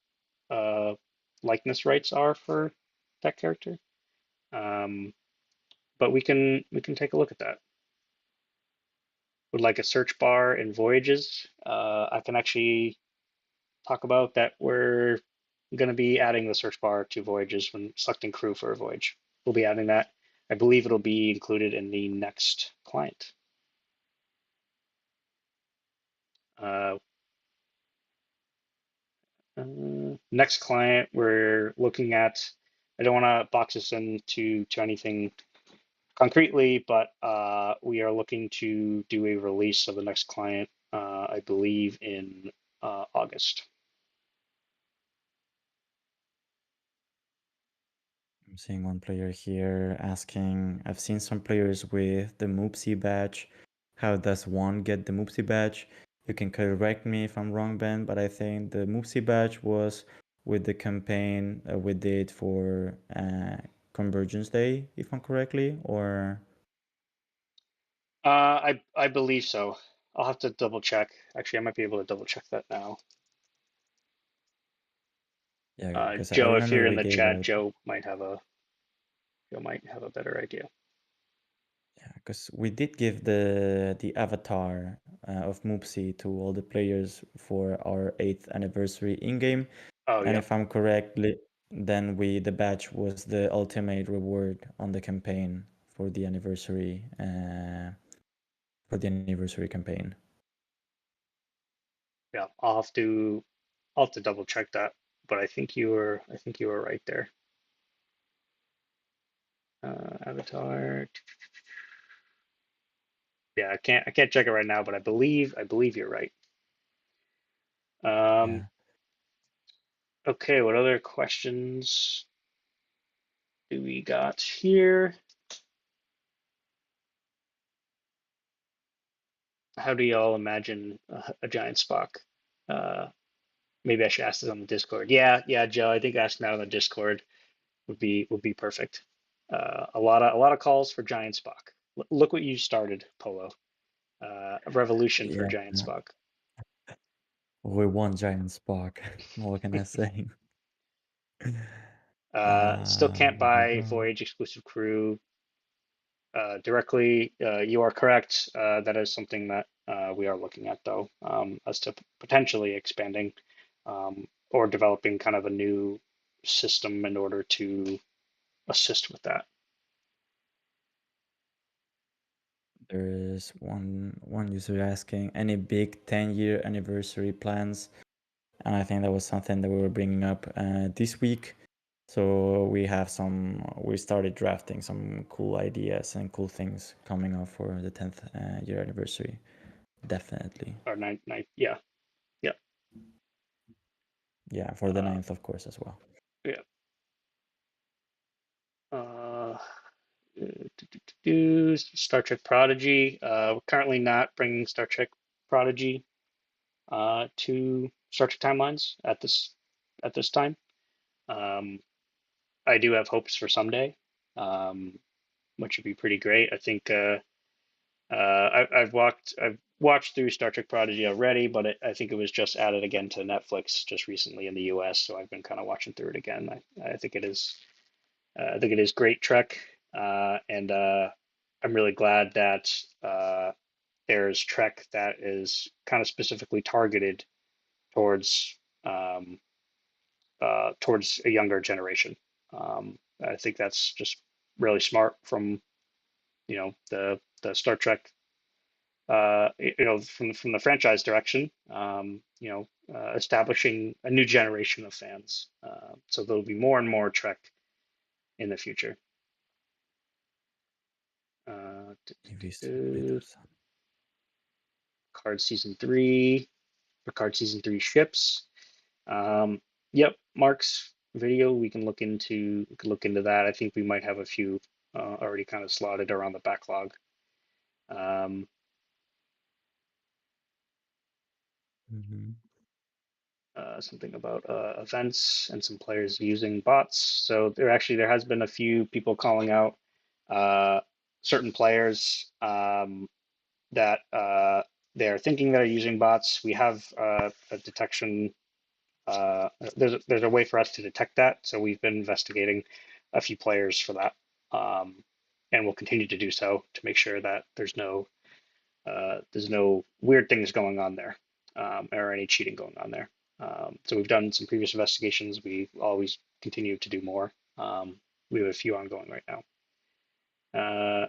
uh, likeness rights are for that character. Um, but we can take a look at that. Would like a search bar in Voyages. I can actually talk about that. We're going to be adding the search bar to Voyages when selecting crew for a voyage. We'll be adding that. I believe it'll be included in the next client. Uh, Next client, we're looking at. I don't want to box this into anything concretely, but we are looking to do a release of the next client, I believe, in August. seeing one player here asking, I've seen some players with the Moopsie badge. How does one get the Moopsie badge? You can correct me if I'm wrong, Ben, but I think the Moopsie badge was with the campaign we did for Convergence Day, if I'm correctly, or I believe so. I'll have to double check. Actually, I might be able to double check that now. yeah, because I Joe, if remember you're in we the gave chat, out. Joe might have a better idea. Yeah, because we did give the avatar of Moopsie to all the players for our 8th anniversary in-game. Oh And yeah, if I'm correctly, then the badge was the ultimate reward on the campaign for the anniversary campaign. yeah. I'll have to double check that, but I think you were right there. Avatar. Yeah, I can't check it right now, but I believe you're right. Um, Yeah, okay, what other questions do we got here? How do y'all imagine a giant Spock? Uh, maybe I should ask this on the Discord. Yeah, Joe. I think asking that on the Discord would be perfect. A lot of calls for giant Spock. Look what you started, Polo. A revolution for yeah. giant Spock. We won Giant Spock. What can I say? Still can't Blah, blah, buy blah. Voyage exclusive crew directly. You are correct. That is something that we are looking at, though, as to potentially expanding or developing kind of a new system in order to assist with that. There is one user asking any big 10-year anniversary plans, and I think that was something that we were bringing up this week. So we started drafting some cool ideas and cool things coming up for the 10th year anniversary. Definitely. Or nine, yeah, yeah, Yeah, for the uh, 9th, of course, as well. yeah. Uh, Star Trek Prodigy. We're currently not bringing Star Trek Prodigy to Star Trek Timelines at this time. Um, I do have hopes for someday, um, which would be pretty great. I think I've watched through Star Trek Prodigy already, but I think it was just added again to Netflix just recently in the US, so I've been kind of watching through it again. I think I think it is great Trek, and I'm really glad that there's Trek that is kind of specifically targeted towards um, towards a younger generation. I think that's just really smart from the Star Trek from the franchise direction, establishing a new generation of fans. So there'll be more and more Trek in the future. Uh, d- He visste a bit d- of some. Card season three, Card season three ships. Um, yep, Mark's video. We can look into that. I think we might have a few already kind of slotted around the backlog. Um, Mhm. Something about events and some players using bots. So there has been a few people calling out uh, certain players that they're thinking they're using bots. We have a detection. There's a way for us to detect that. So we've been investigating a few players for that, and we'll continue to do so to make sure that there's no weird things going on there, or any cheating going on there. So we've done some previous investigations. We always continue to do more. We have a few ongoing right now. Uh,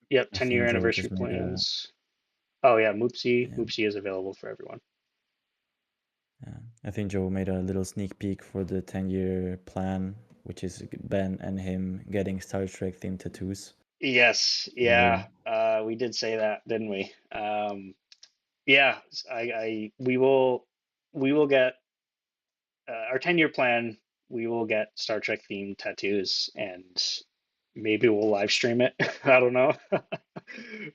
yep, I 10-year think Joe anniversary just made a plans. Oh yeah, yeah, Moopsie is available for everyone. yeah. I think Joe made a little sneak peek for the 10-year plan, which is Ben and him getting Star Trek themed tattoos. Yes, yeah, We we did say that, didn't we? Yeah, we will get our 10-year plan. we will get Star Trek themed tattoos, and maybe we'll live stream it. I don't know,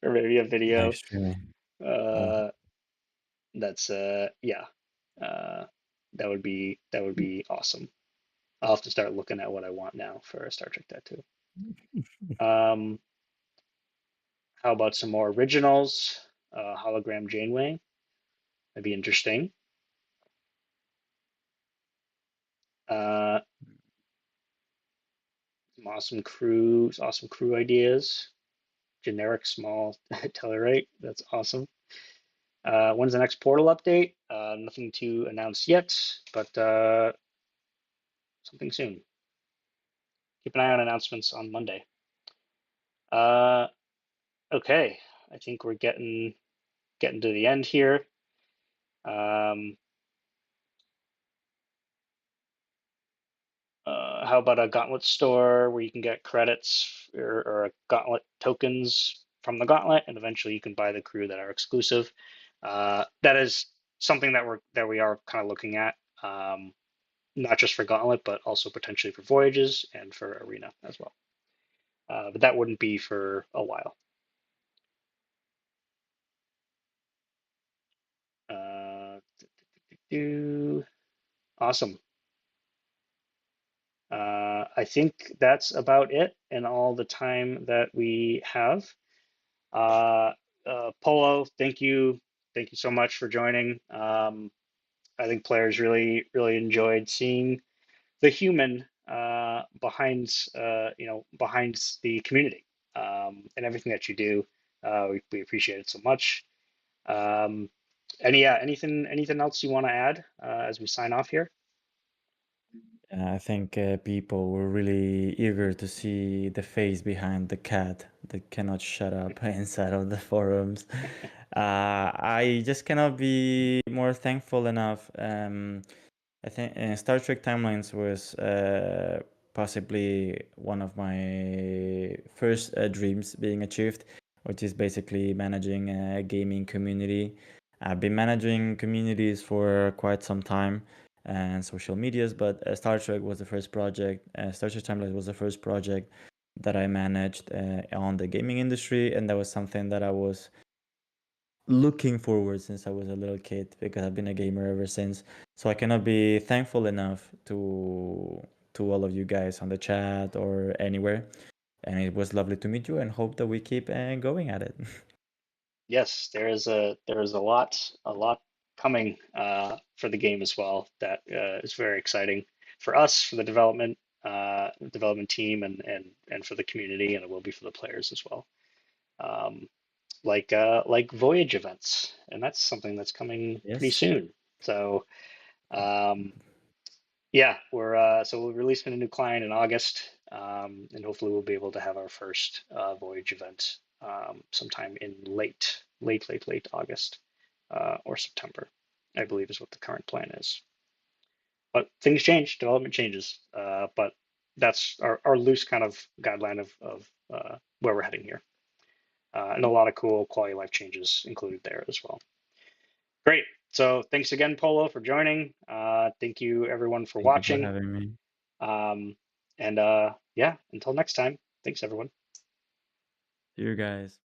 or maybe a Live video. streaming. Oh, Uh, that's yeah, uh, that would be awesome. I'll have to start looking at what I want now for a Star Trek tattoo. Um, how about some more originals? Hologram Janeway. That'd be interesting. Uh, some awesome crew ideas. Generic small Tellurite. That's awesome. When's the next portal update? Nothing to announce yet, but something soon. Keep an eye on announcements on Monday. Uh, okay, I think we're getting to the end here. Um, how about a Gauntlet store where you can get credits or Gauntlet tokens from the Gauntlet, and eventually you can buy the crew that are exclusive. That is something that we are kind of looking at, not just for Gauntlet, but also potentially for Voyages and for Arena as well. But that wouldn't be for a while. Uh, awesome. I think that's about it and all the time that we have. Uh, Polo, thank you so much for joining. I think players really enjoyed seeing the human behind the community and everything that you do. We appreciate it so much. Um, anything else you want to add as we sign off here? I think people were really eager to see the face behind the cat that cannot shut up inside of the forums. I just cannot be more thankful enough. I think Star Trek Timelines was possibly one of my first dreams being achieved, which is basically managing a gaming community. I've been managing communities for quite some time and social medias, but Star Trek was the first project. Star Trek Timelines was the first project that I managed on the gaming industry, and that was something that I was looking forward since I was a little kid because I've been a gamer ever since. So I cannot be thankful enough to all of you guys on the chat or anywhere. And it was lovely to meet you and hope that we keep going at it. Yes, there is a lot coming for the game as well that is very exciting for us, for the development team, and for the community, and it will be for the players as well. Um, like Voyage events, and that's something that's coming pretty Yes. soon. So um, yeah, we'll release a new client in August, and hopefully we'll be able to have our first Voyage event sometime in late August or September, I believe is what the current plan is. But things change, development changes, but that's our loose kind of guideline of where we're heading here, and a lot of cool quality of life changes included there as well. Great. So thanks again, Polo, for joining. Thank you everyone for Thank you for watching. having me. Um, and yeah, until next time, thanks everyone. See you guys.